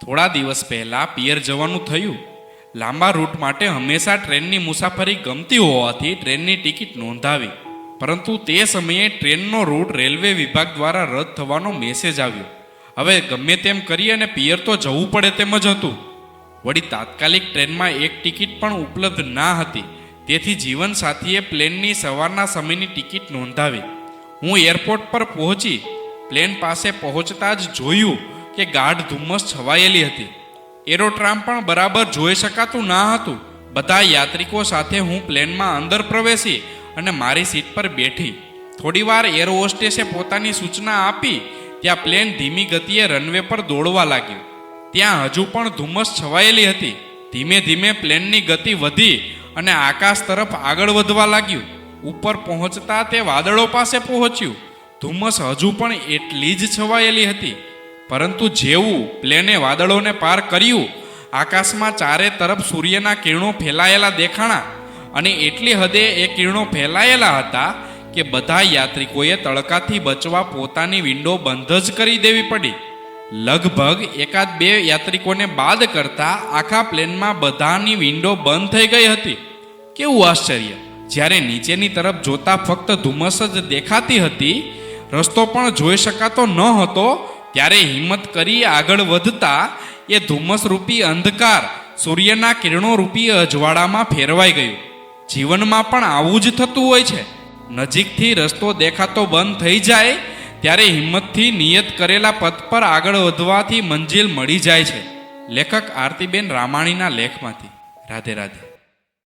થોડા દિવસ પહેલાં પિયર જવાનું થયું. લાંબા રૂટ માટે હંમેશા ટ્રેનની મુસાફરી ગમતી હોવાથી ટ્રેનની ટિકિટ નોંધાવી, પરંતુ તે સમયે ટ્રેનનો રૂટ રેલવે વિભાગ દ્વારા રદ થવાનો મેસેજ આવ્યો. હવે ગમે તેમ કરી અને પિયર તો જવું પડે તેમ જ હતું. વળી તાત્કાલિક ટ્રેનમાં એક ટિકિટ પણ ઉપલબ્ધ ના હતી, તેથી જીવનસાથીએ પ્લેનની સવારના સમયની ટિકિટ નોંધાવી. હું એરપોર્ટ પર પહોંચી પ્લેન પાસે પહોંચતા જ જોયું કે ગાઢ ધુમ્મસ છવાયેલી હતી. એરોટ્રામ પણ બરાબર જોઈ શકાતું ના હતું. બધા યાત્રિકો સાથે હું પ્લેનમાં અંદર પ્રવેશી અને મારી સીટ પર બેઠી. થોડીવાર એર હોસ્ટેસે પોતાની સૂચના આપી ત્યાં પ્લેન ધીમી ગતિએ રનવે પર દોડવા લાગ્યું. ત્યાં હજુ પણ ધુમ્મસ છવાયેલી હતી. ધીમે ધીમે પ્લેનની ગતિ વધી અને આકાશ તરફ આગળ વધવા લાગ્યું. ઉપર પહોંચતા તે વાદળો પાસે પહોંચ્યું. ધુમ્મસ હજુ પણ એટલી જ છવાયેલી હતી, પરંતુ જેવું પ્લેને વાદળોને પાર કર્યું, આકાશમાં ચારે તરફ સૂર્યના કિરણો ફેલાયેલા દેખાણા. અને એટલી હદે એ કિરણો ફેલાયેલા હતા કે બધા યાત્રિકોએ તડકાથી બચવા પોતાની વિન્ડો બંધ જ કરી દેવી પડી. લગભગ એકાદ બે યાત્રિકોને બાદ કરતા આખા પ્લેનમાં બધાની વિન્ડો બંધ થઈ ગઈ હતી. કેવું આશ્ચર્ય! જ્યારે નીચેની તરફ જોતા ફક્ત ધુમ્મસ જ દેખાતી હતી, રસ્તો પણ જોઈ શકાતો ન હતો, ત્યારે હિંમત કરી આગળ વધતા એ ધુમ્મસ રૂપી અંધકાર સૂર્યના કિરણો રૂપી અજવાળામાં ફેરવાઈ ગયું. જીવનમાં પણ આવું જ થતું હોય છે. નજીકથી રસ્તો દેખાતો બંધ થઈ જાય ત્યારે હિંમતથી નિયત કરેલા પથ પર આગળ વધવાથી મંજિલ મળી જાય છે. લેખક આરતીબેન રામાણીના લેખમાંથી. રાધે રાધે.